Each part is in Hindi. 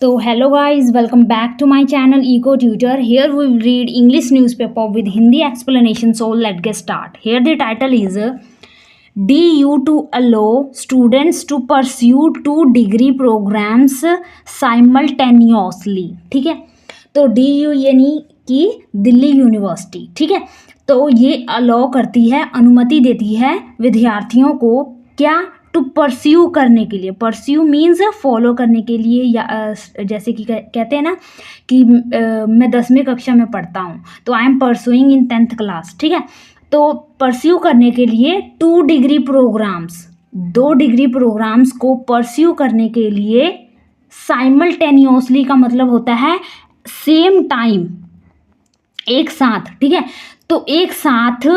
So hello guys, welcome back to my channel Eco Tutor. Here we will read English newspaper with Hindi explanation. So let's get start. Here the title is DU to allow students to pursue 2 degree programs simultaneously. ठीक है, तो DU यानी कि दिल्ली यूनिवर्सिटी. ठीक है, तो ये अलाउ करती है, अनुमति देती है विद्यार्थियों को क्या, टू परस्यू करने के लिए. परस्यू मीन्स फॉलो करने के लिए, या जैसे कि कहते हैं ना कि मैं 10वीं कक्षा में पढ़ता हूँ तो I am pursuing in 10th class. ठीक है, तो परस्यू करने के लिए 2 डिग्री प्रोग्राम्स, 2 डिग्री प्रोग्राम्स को परस्यू करने के लिए साइमल्टेनियसली का मतलब होता है सेम टाइम, एक साथ. ठीक है, तो एक साथ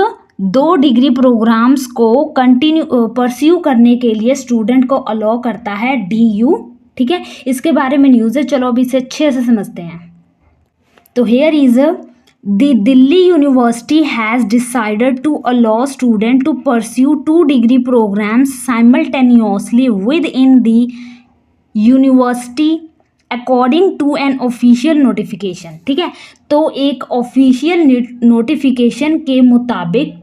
2 डिग्री प्रोग्राम्स को कंटिन्यू परस्यू करने के लिए स्टूडेंट को अलाउ करता है DU. ठीक है, इसके बारे में न्यूज़ है, चलो अभी इसे अच्छे से समझते हैं. तो here is the Delhi university has decided to allow student to pursue 2 degree programmes simultaneously within the university according to an official notification. ठीक है, तो एक ऑफिशियल नोटिफिकेशन के मुताबिक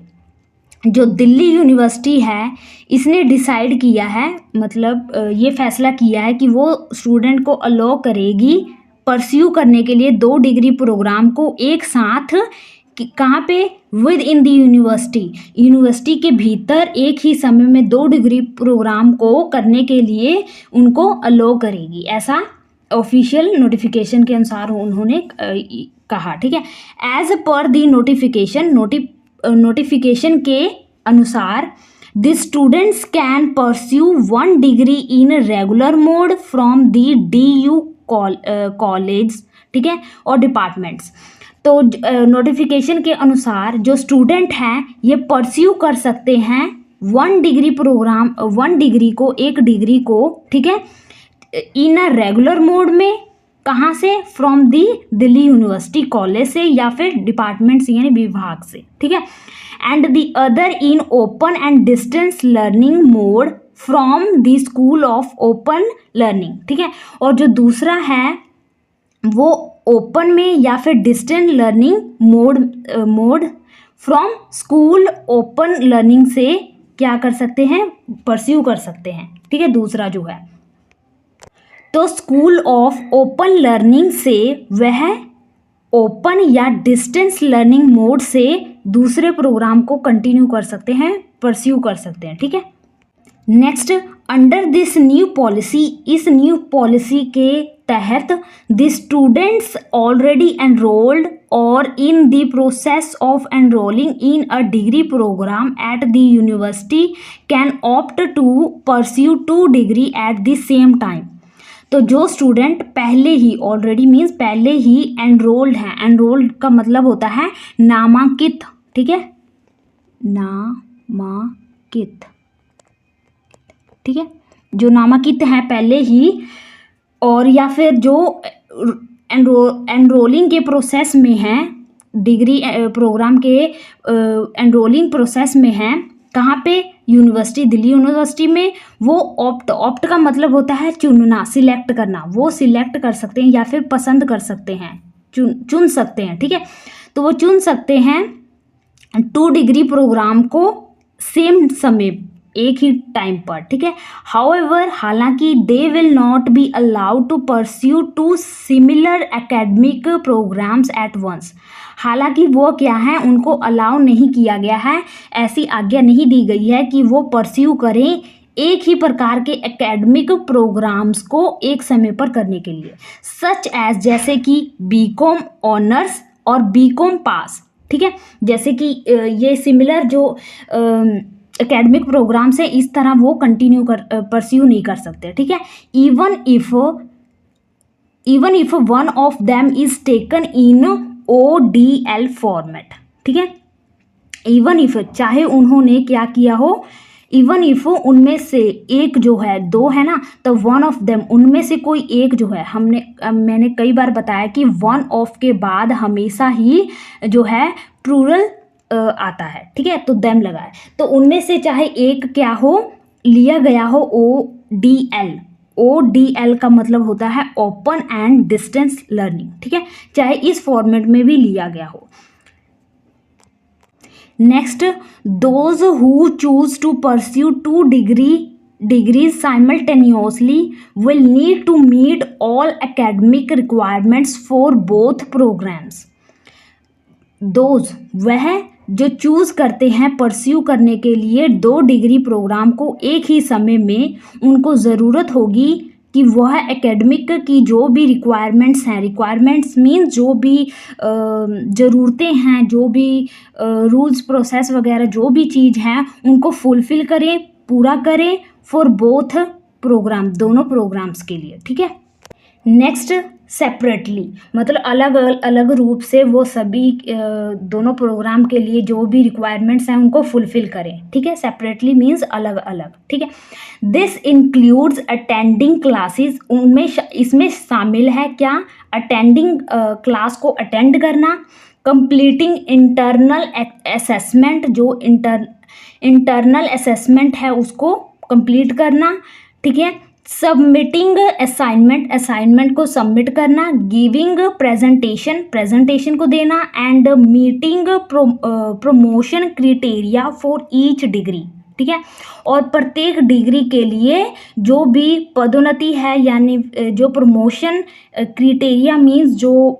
जो दिल्ली यूनिवर्सिटी है इसने डिसाइड किया है, मतलब ये फैसला किया है कि वो स्टूडेंट को अलाउ करेगी परस्यू करने के लिए 2 डिग्री प्रोग्राम को एक साथ. कहाँ पे? With in the university, university के भीतर एक ही समय में 2 डिग्री प्रोग्राम को करने के लिए उनको अलाउ करेगी, ऐसा ऑफिशियल नोटिफिकेशन के अनुसार उन्होंने कहा. ठीक है, एज पर दी नोटिफिकेशन के अनुसार the students can pursue 1 degree in regular mode from the DU college. ठीक है, और डिपार्टमेंट्स. तो नोटिफिकेशन के अनुसार जो स्टूडेंट हैं ये परस्यू कर सकते हैं 1 डिग्री प्रोग्राम, 1 डिग्री को, 1 डिग्री को. ठीक है, इन अ रेगुलर मोड में. कहाँ से? From the Delhi university college से या फिर डिपार्टमेंट्स यानी विभाग से. ठीक है, and the other in open and distance learning mode from the school of open learning. ठीक है, और जो दूसरा है वो ओपन में या फिर distance learning mode from school open learning से क्या कर सकते हैं? परस्यू कर सकते हैं. ठीक है, दूसरा जो है तो स्कूल ऑफ ओपन लर्निंग से वह ओपन या डिस्टेंस लर्निंग मोड से दूसरे प्रोग्राम को कंटिन्यू कर सकते हैं, परस्यू कर सकते हैं. ठीक है, next, under this new policy, इस न्यू पॉलिसी के तहत द स्टूडेंट्स ऑलरेडी एनरोल्ड और in the process of enrolling in a degree programme at the university can opt to pursue 2 degree at the same time. तो जो स्टूडेंट पहले ही, ऑलरेडी मीन्स पहले ही एनरोल्ड है, एनरोल्ड का मतलब होता है नामांकित. ठीक है, नामांकित. ठीक है, जो नामांकित हैं पहले ही, और या फिर जो एनरोलिंग के प्रोसेस में हैं, डिग्री प्रोग्राम के एनरोलिंग प्रोसेस में हैं. कहाँ पे? यूनिवर्सिटी, दिल्ली यूनिवर्सिटी में. वो ऑप्ट का मतलब होता है चुनना, सिलेक्ट करना. वो सिलेक्ट कर सकते हैं या फिर पसंद कर सकते हैं, चुन सकते हैं. ठीक है, तो वो चुन सकते हैं 2 डिग्री प्रोग्राम को सेम समय, एक ही टाइम पर. ठीक है, हाउएवर, हालांकि they will not be allowed to pursue 2 similar academic programmes at once. हालांकि वो क्या है, उनको अलाउ नहीं किया गया है, ऐसी आज्ञा नहीं दी गई है कि वो परस्यू करें एक ही प्रकार के एकेडमिक प्रोग्राम्स को एक समय पर करने के लिए. सच एज, जैसे कि BCom ऑनर्स और BCom पास. ठीक है, जैसे कि ये सिमिलर जो एकेडमिक प्रोग्राम्स है इस तरह वो कंटिन्यू परस्यू नहीं कर सकते. ठीक है, even if one of them is taken in ODL format. ठीक है, इवन इफ, चाहे उन्होंने क्या किया हो, इवन इफ उनमें से एक जो है, 2 है ना, तो वन ऑफ देम, उनमें से कोई एक जो है, मैंने कई बार बताया कि वन ऑफ के बाद हमेशा ही जो है प्लूरल आता है. ठीक है, तो देम लगा है, तो उनमें से चाहे एक क्या हो, लिया गया हो ODL ODL का मतलब होता है ओपन एंड डिस्टेंस लर्निंग, ठीक है, चाहे इस फॉर्मेट में भी लिया गया हो। Next, those who choose to pursue 2 degrees simultaneously will need to meet all academic requirements for both programs. Those वह जो चूज करते हैं परस्यू करने के लिए 2 डिग्री प्रोग्राम को एक ही समय में, उनको ज़रूरत होगी कि वह एकेडमिक की जो भी रिक्वायरमेंट्स हैं, रिक्वायरमेंट्स मीन्स जो भी ज़रूरतें हैं, जो भी रूल्स प्रोसेस वगैरह जो भी चीज़ हैं उनको फुलफ़िल करें, पूरा करें फॉर बोथ प्रोग्राम, दोनों प्रोग्राम्स के लिए, ठीक है। नेक्स्ट, सेपरेटली मतलब अलग अलग रूप से वो सभी दोनों प्रोग्राम के लिए जो भी रिक्वायरमेंट्स हैं उनको फुलफ़िल करें, ठीक है। सेपरेटली मीन्स अलग अलग, ठीक है। दिस इंक्लूड्स अटेंडिंग क्लासेस, उनमें इसमें शामिल है क्या, अटेंडिंग क्लास को अटेंड करना, कंप्लीटिंग इंटरनल असेसमेंट, जो इंटरनल असेसमेंट है उसको कंप्लीट करना, ठीक है। सबमिटिंग असाइनमेंट, असाइनमेंट को सबमिट करना, गिविंग प्रेजेंटेशन को देना, and meeting promotion criteria for each degree, ठीक है। और प्रत्येक डिग्री के लिए जो भी पदोन्नति है यानी जो प्रमोशन क्राइटेरिया मीन्स जो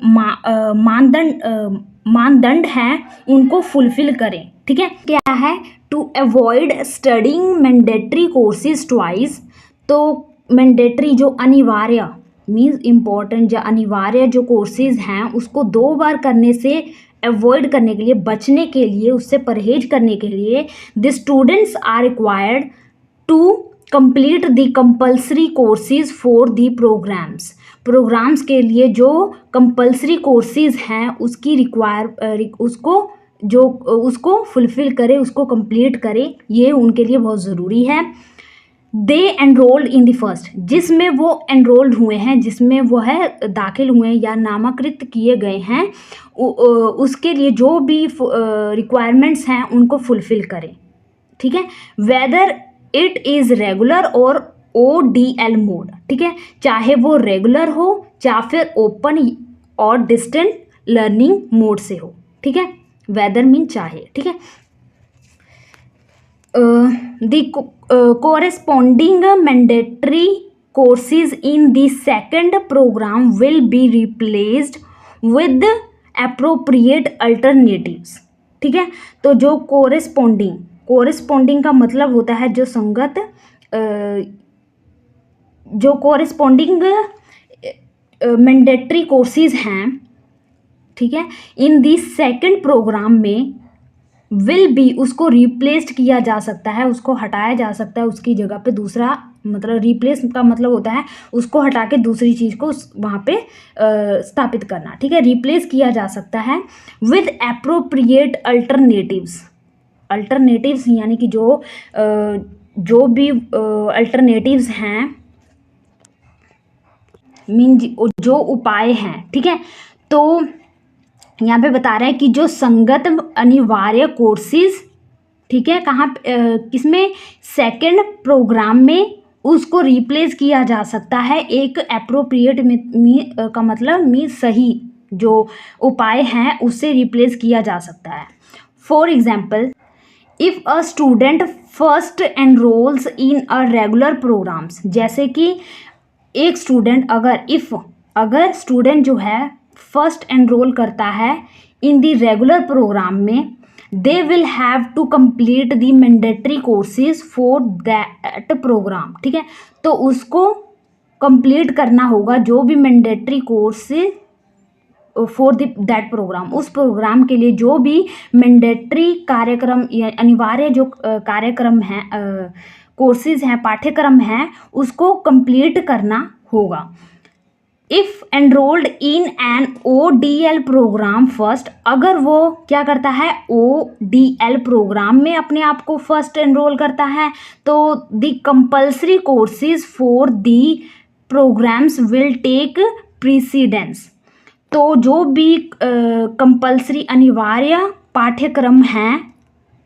मानदंड हैं उनको फुलफिल करें, ठीक है। क्या है, to avoid studying mandatory courses twice, तो मैंडेटरी जो अनिवार्य मीन्स इम्पॉर्टेंट, जो अनिवार्य जो कोर्सेज हैं उसको 2 बार करने से अवॉइड करने के लिए, बचने के लिए, उससे परहेज करने के लिए the students are required to complete the compulsory courses for the programmes के लिए जो कंपल्सरी कोर्सेज हैं उसकी उसको फुलफिल करे, उसको कंप्लीट करे, ये उनके लिए बहुत ज़रूरी है। दे एनरोल्ड इन द फर्स्ट, जिसमें वो एनरोल्ड हुए हैं, जिसमें वो है दाखिल हुए हैं या नामांकित किए गए हैं, उसके लिए जो भी रिक्वायरमेंट्स हैं उनको फुलफिल करें, ठीक है। वेदर इट इज़ रेगुलर और ODL मोड, ठीक है, चाहे वो रेगुलर हो या फिर ओपन और डिस्टेंट लर्निंग मोड से हो, ठीक है। वेदर मीन चाहे, ठीक है। corresponding mandatory courses in the second program will be replaced with appropriate alternatives, ठीक है। तो जो कोरेस्पॉन्डिंग का मतलब होता है जो संगत, जो कोरेस्पॉन्डिंग मैंडेटरी कोर्सेज हैं, ठीक है, इन दी सेकेंड प्रोग्राम में विल बी, उसको रिप्लेस्ड किया जा सकता है, उसको हटाया जा सकता है, उसकी जगह पे दूसरा, मतलब रिप्लेस का मतलब होता है उसको हटा के दूसरी चीज़ को वहाँ पे स्थापित करना, ठीक है। रिप्लेस किया जा सकता है विद एप्रोप्रिएट अल्टरनेटिव्स यानी कि जो भी अल्टरनेटिव्स हैं मीन जो उपाय हैं, ठीक है। तो यहाँ पे बता रहा है कि जो संगत अनिवार्य कोर्सेज, ठीक है, कहाँ किसमें, सेकंड प्रोग्राम में, उसको रिप्लेस किया जा सकता है एक एप्रोप्रिएट का मतलब में सही जो उपाय हैं उससे रिप्लेस किया जा सकता है। For example, if a student first enrolls in a regular programs, जैसे कि एक स्टूडेंट अगर स्टूडेंट जो है फर्स्ट एनरोल करता है इन द रेगुलर प्रोग्राम में, they will have to complete the mandatory courses for that programme, ठीक है। तो उसको कंप्लीट करना होगा जो भी mandatory courses for that programme, उस प्रोग्राम के लिए जो भी मैंडेटरी कार्यक्रम या अनिवार्य जो कार्यक्रम हैं, कोर्सेज हैं, पाठ्यक्रम हैं, उसको कंप्लीट करना होगा। If enrolled in an ODL programme first, अगर वो क्या करता है ODL प्रोग्राम में अपने आप को फर्स्ट एनरोल करता है, तो the compulsory courses for the programmes will take precedence, तो जो भी कंपल्सरी अनिवार्य पाठ्यक्रम हैं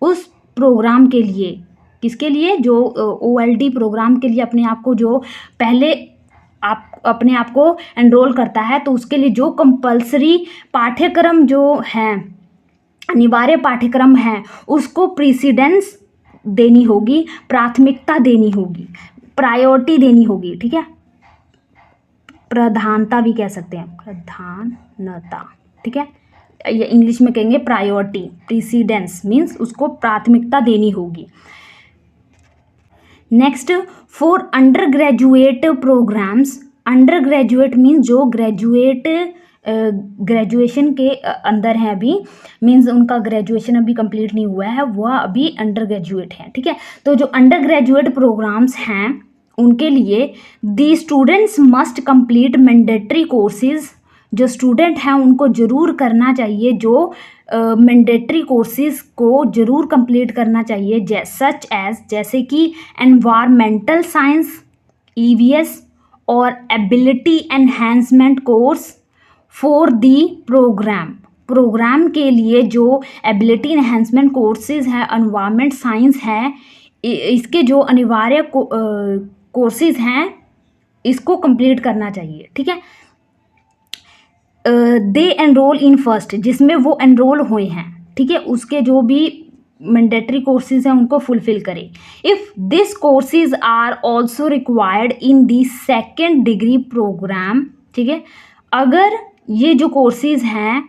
उस प्रोग्राम के लिए, किसके लिए, जो OLD प्रोग्राम के लिए अपने आप को जो पहले आप अपने आप को एनरोल करता है तो उसके लिए जो कंपल्सरी पाठ्यक्रम जो हैं, अनिवार्य पाठ्यक्रम हैं, उसको प्रीसीडेंस देनी होगी, प्राथमिकता देनी होगी, प्रायोरिटी देनी होगी। ठीक है, प्रधानता भी कह सकते हैं, प्रधानता। ठीक है, ये इंग्लिश में कहेंगे प्रायोरिटी, प्रीसीडेंस मीन्स उसको प्राथमिकता देनी होगी। Next, for undergraduate programmes, undergraduate means जो ग्रेजुएशन के अंदर हैं अभी, मीन्स उनका ग्रेजुएशन अभी कंप्लीट नहीं हुआ है, वह अभी अंडर ग्रेजुएट हैं। ठीक है, तो जो अंडर ग्रेजुएट प्रोग्राम्स हैं उनके लिए the students must complete mandatory courses, जो स्टूडेंट हैं उनको ज़रूर करना चाहिए, जो मैंडेटरी कोर्सेज को ज़रूर कंप्लीट करना चाहिए, सच एज जैसे कि एनवायरमेंटल साइंस EVS और ability enhancement course for the programme के लिए जो एबिलिटी एनहेंसमेंट कोर्सेज हैं, एनवायरमेंट साइंस है, इसके जो अनिवार्य कोर्सेज हैं इसको कंप्लीट करना चाहिए। ठीक है, दे एनरोल इन फर्स्ट, जिसमें वो एनरोल हुए हैं। ठीक है, उसके जो भी मैंडेटरी कोर्सेज हैं उनको फुलफिल करें। If this courses are also required in the second degree programme, ठीक है, अगर ये जो कोर्सेज हैं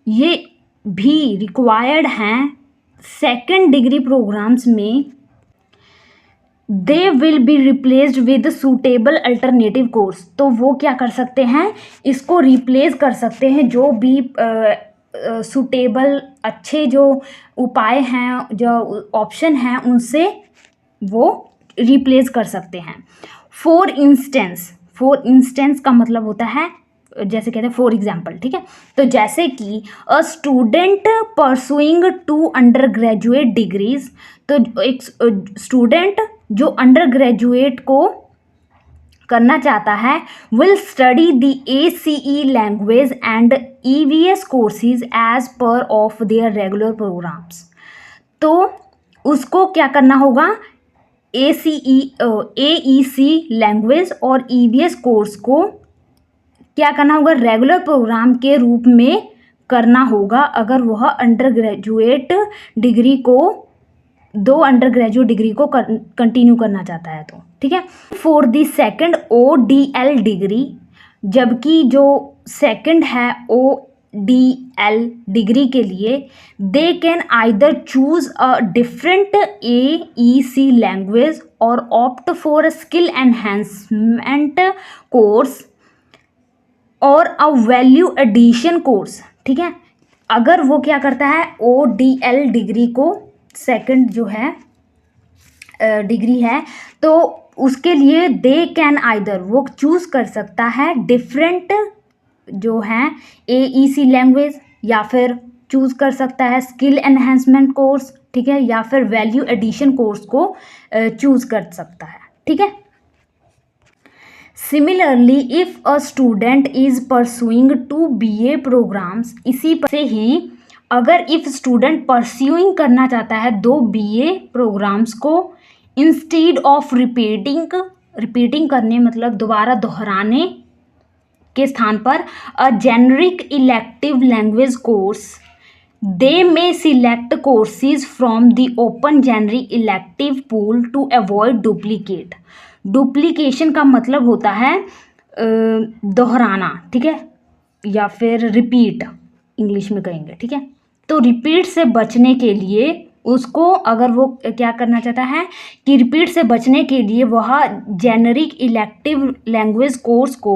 ये भी रिक्वायर्ड हैं सेकेंड डिग्री प्रोग्राम्स में, they will be replaced with suitable alternative course, तो वो क्या कर सकते हैं, इसको रिप्लेस कर सकते हैं, जो भी सूटेबल अच्छे जो उपाय हैं, जो ऑप्शन हैं, उनसे वो रिप्लेस कर सकते हैं। फॉर इंस्टेंस का मतलब होता है जैसे कहते हैं फॉर एग्जाम्पल। ठीक है, तो जैसे कि a student pursuing 2 under graduate degrees, तो एक स्टूडेंट जो अंडर ग्रेजुएट को करना चाहता है will study the ACE language and EVS courses as पर ऑफ देयर रेगुलर प्रोग्राम्स, तो उसको क्या करना होगा, AEC लैंग्वेज और EVS कोर्स को क्या करना होगा, रेगुलर प्रोग्राम के रूप में करना होगा, अगर वह अंडर ग्रेजुएट डिग्री को 2 अंडर ग्रेजुएट डिग्री को कंटिन्यू करना चाहता है तो। ठीक है, for the second ODL degree, जबकि जो सेकंड है ODL डिग्री के लिए they can either choose a different AEC language और opt for a skill enhancement course और अ वैल्यू एडिशन कोर्स। ठीक है, अगर वो क्या करता है ODL डिग्री को, सेकंड जो है डिग्री है, तो उसके लिए दे कैन आइदर, वो चूज कर सकता है डिफरेंट जो है AEC लैंग्वेज, या फिर चूज कर सकता है स्किल एनहेंसमेंट कोर्स। ठीक है, या फिर वैल्यू एडिशन कोर्स को चूज कर सकता है। ठीक है, similarly if a student is pursuing 2 BA programmes, इसी पर से ही अगर इफ़ स्टूडेंट परस्यूइंग करना चाहता है 2 BA प्रोग्राम्स को, इंस्टीड ऑफ रिपीटिंग करने मतलब दोबारा दोहराने के स्थान पर a generic elective language course, they may select courses from the open generic elective pool to avoid duplication का मतलब होता है दोहराना। ठीक है, या फिर रिपीट इंग्लिश में कहेंगे। ठीक है, तो रिपीट से बचने के लिए उसको, अगर वो क्या करना चाहता है कि रिपीट से बचने के लिए वह जेनरिक इलेक्टिव लैंग्वेज कोर्स को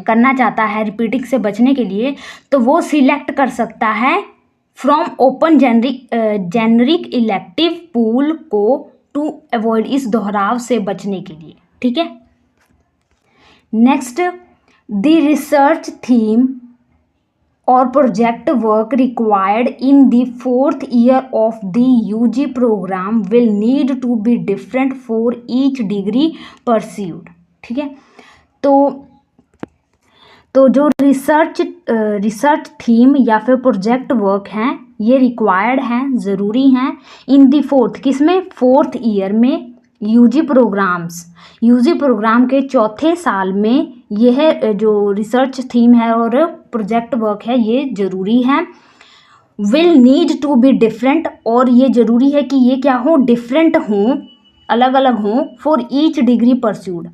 करना चाहता है रिपीटिंग से बचने के लिए, तो वो सिलेक्ट कर सकता है from open generic elective pool को टू अवॉइड, इस दोहराव से बचने के लिए। ठीक है, नेक्स्ट, द रिसर्च थीम और project work required in the 4th year of the UG programme will need to be different for each degree pursued. ठीक है, तो जो रिसर्च थीम या फिर प्रोजेक्ट वर्क हैं ये रिक्वायर्ड हैं, ज़रूरी हैं इन दी 4th, किसमें 4th ईयर में यूजी प्रोग्राम के चौथे साल में यह जो रिसर्च थीम है और प्रोजेक्ट वर्क है ये ज़रूरी है। Will need to be different, और ये ज़रूरी है कि ये क्या हो, डिफरेंट हों, अलग अलग हों, फॉर ईच डिग्री परस्यूड।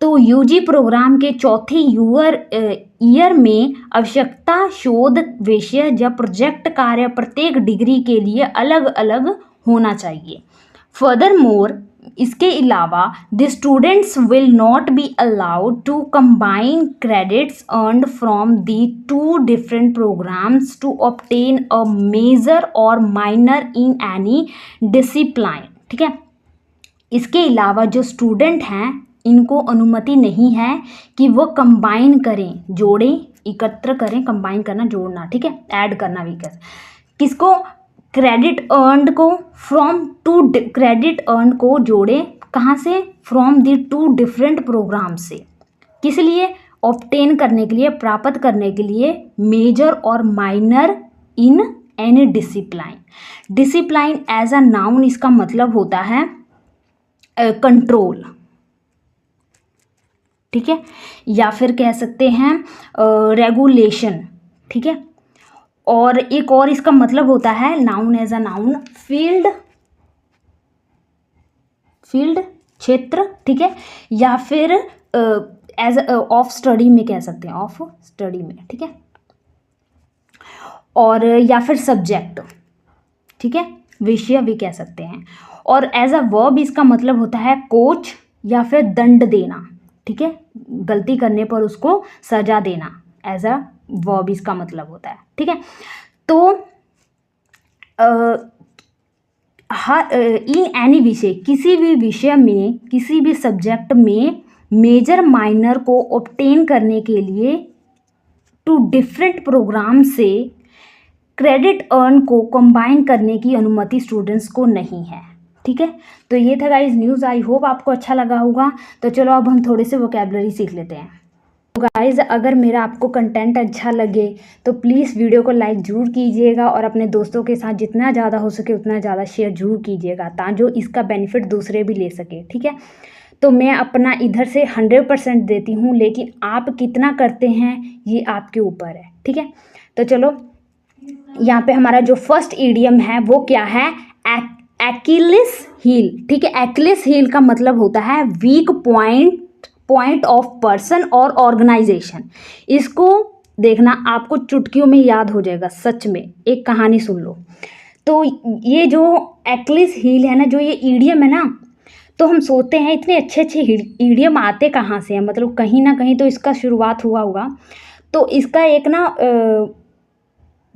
तो यूजी प्रोग्राम के चौथे ईयर में आवश्यकता शोध विषय या प्रोजेक्ट कार्य प्रत्येक डिग्री के लिए अलग अलग होना चाहिए। फर्दर मोर, इसके अलावा the students will not be allowed to combine credits earned from the two different programs to obtain a major और माइनर इन एनी डिसिप्लिन। ठीक है, इसके अलावा जो स्टूडेंट हैं इनको अनुमति नहीं है कि वो कंबाइन करें, जोड़ें, एकत्र करें, कंबाइन करना, जोड़ना, ठीक है, ऐड करना भी कर किसको, क्रेडिट अर्नड को, फ्रॉम टू क्रेडिट अर्नड को जोड़े कहाँ से, from the two different program से, किस लिए, ऑब्टेन करने के लिए, प्राप्त करने के लिए, मेजर और minor in any discipline. Discipline as a noun इसका मतलब होता है कंट्रोल, ठीक है, या फिर कह सकते हैं रेगुलेशन, ठीक है, और एक और इसका मतलब होता है noun as a noun field क्षेत्र, ठीक है, या फिर एज ऑफ स्टडी में कह सकते हैं, ऑफ स्टडी में, ठीक है, और या फिर सब्जेक्ट, ठीक है, विषय भी कह सकते हैं। और एज अ वर्ब इसका मतलब होता है कोच या फिर दंड देना, ठीक है, गलती करने पर उसको सजा देना, एज अ वर्ब इसका मतलब होता है, ठीक है। तो इन एनी विषय, किसी भी विषय में, किसी भी सब्जेक्ट में मेजर माइनर को ऑब्टेन करने के लिए टू डिफरेंट प्रोग्राम से क्रेडिट अर्न को कंबाइन करने की अनुमति स्टूडेंट्स को नहीं है, ठीक है। तो ये था गाइस न्यूज़, आई होप आपको अच्छा लगा होगा। तो चलो अब हम थोड़े से वोकैबुलरी सीख लेते हैं। तो गाइस अगर मेरा आपको कंटेंट अच्छा लगे तो प्लीज़ वीडियो को लाइक ज़रूर कीजिएगा और अपने दोस्तों के साथ जितना ज़्यादा हो सके उतना ज़्यादा शेयर ज़रूर कीजिएगा, ताकि जो इसका बेनिफिट दूसरे भी ले सके, ठीक है। तो मैं अपना इधर से 100% देती हूँ, लेकिन आप कितना करते हैं ये आपके ऊपर है, ठीक है। तो चलो यहाँ पे हमारा जो फर्स्ट ईडियम है वो क्या है, एक्किलिस हील, ठीक है। एक्किलिस हील का मतलब होता है वीक पॉइंट ऑफ पर्सन और ऑर्गेनाइजेशन। इसको देखना, आपको चुटकियों में याद हो जाएगा, सच में। एक कहानी सुन लो। तो ये जो एक्किलिस हील है ना, जो ये ईडियम है ना, तो हम सोचते हैं इतने अच्छे अच्छे ईडियम आते कहाँ से हैं, मतलब कहीं ना कहीं तो इसका शुरुआत हुआ होगा। तो इसका एक ना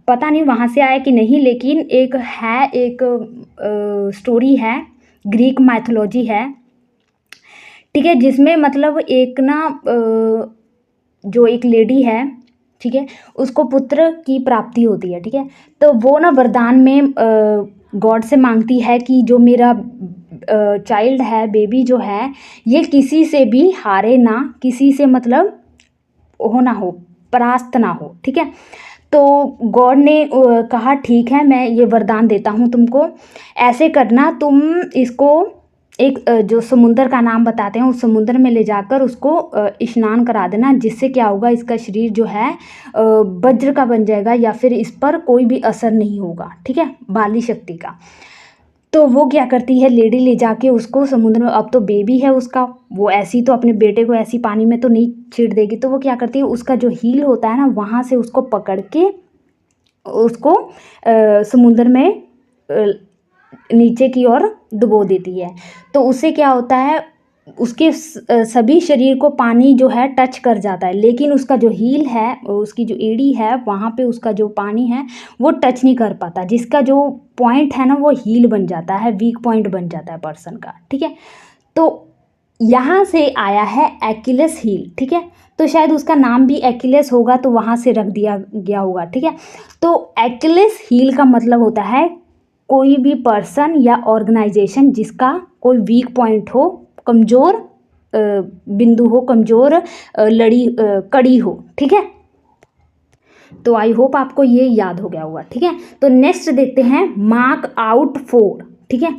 पता नहीं वहाँ से आया कि नहीं, लेकिन एक है, एक स्टोरी है, ग्रीक माइथोलॉजी है, ठीक है, जिसमें मतलब एक ना जो एक लेडी है, ठीक है, उसको पुत्र की प्राप्ति होती है, ठीक है। तो वो ना वरदान में गॉड से मांगती है कि जो मेरा चाइल्ड है, बेबी जो है, ये किसी से भी हारे ना, किसी से मतलब हो ना हो, परास्त ना हो, ठीक है। तो गॉड ने कहा ठीक है, मैं ये वरदान देता हूँ तुमको, ऐसे करना, तुम इसको एक जो समुंदर का नाम बताते हैं उस समुंदर में ले जाकर उसको स्नान करा देना, जिससे क्या होगा, इसका शरीर जो है वज्र का बन जाएगा, या फिर इस पर कोई भी असर नहीं होगा, ठीक है, बाली शक्ति का। तो वो क्या करती है, लेडी ले जाके उसको समुद्र में, अब तो बेबी है उसका, वो ऐसी तो अपने बेटे को ऐसी पानी में तो नहीं छीट देगी, तो वो क्या करती है, उसका जो हील होता है ना, वहाँ से उसको पकड़ के उसको समुद्र में नीचे की ओर डुबो देती है। तो उससे क्या होता है, उसके सभी शरीर को पानी जो है टच कर जाता है, लेकिन उसका जो हील है, उसकी जो एड़ी है, वहाँ पे उसका जो पानी है वो टच नहीं कर पाता, जिसका जो पॉइंट है ना वो हील बन जाता है, वीक पॉइंट बन जाता है पर्सन का, ठीक है। तो यहाँ से आया है एक्किलिस हील, ठीक है। तो शायद उसका नाम भी एक्किलिस होगा, तो वहाँ से रख दिया गया होगा, ठीक है। तो एक्किलिस हील का मतलब होता है कोई भी पर्सन या ऑर्गेनाइजेशन जिसका कोई वीक पॉइंट हो, कमज़ोर बिंदु हो, कमज़ोर कड़ी हो, ठीक है। तो आई होप आपको ये याद हो गया होगा, ठीक है। तो नेक्स्ट देखते हैं मार्क आउट फॉर, ठीक है।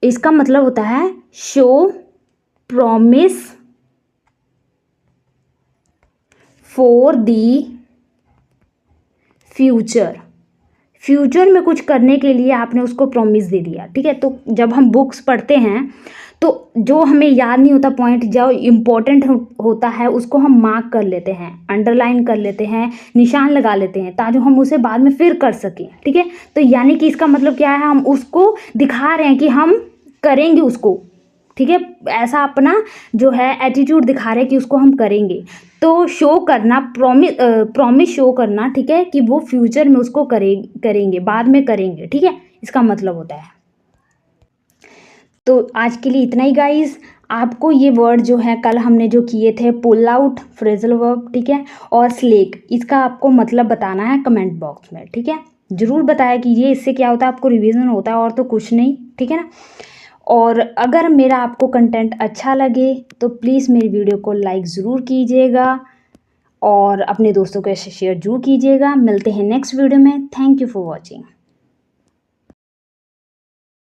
इसका मतलब होता है show promise for the future. Future में कुछ करने के लिए आपने उसको प्रॉमिस दे दिया, ठीक है। तो जब हम बुक्स पढ़ते हैं तो जो हमें याद नहीं होता पॉइंट, जो इम्पोर्टेंट होता है उसको हम मार्क कर लेते हैं, अंडरलाइन कर लेते हैं, निशान लगा लेते हैं, ताकि हम उसे बाद में फिर कर सकें, ठीक है। तो यानी कि इसका मतलब क्या है, हम उसको दिखा रहे हैं कि हम करेंगे उसको, ठीक है। ऐसा अपना जो है एटीट्यूड दिखा रहे हैं कि उसको हम करेंगे। तो शो करना, प्रॉमिस शो करना, ठीक है, कि वो फ्यूचर में उसको करेंगे, बाद में करेंगे, ठीक है, इसका मतलब होता है। तो आज के लिए इतना ही गाइस। आपको ये वर्ड जो है कल हमने जो किए थे, पुल आउट, फ्रेजल वर्ब, ठीक है, और स्लेक, इसका आपको मतलब बताना है कमेंट बॉक्स में, ठीक है। ज़रूर बताया कि ये इससे क्या होता है, आपको रिवीजन होता है और तो कुछ नहीं, ठीक है ना। और अगर मेरा आपको कंटेंट अच्छा लगे तो प्लीज़ मेरी वीडियो को लाइक ज़रूर कीजिएगा और अपने दोस्तों के साथ शेयर जरूर कीजिएगा। मिलते हैं नेक्स्ट वीडियो में। Thank you for watching.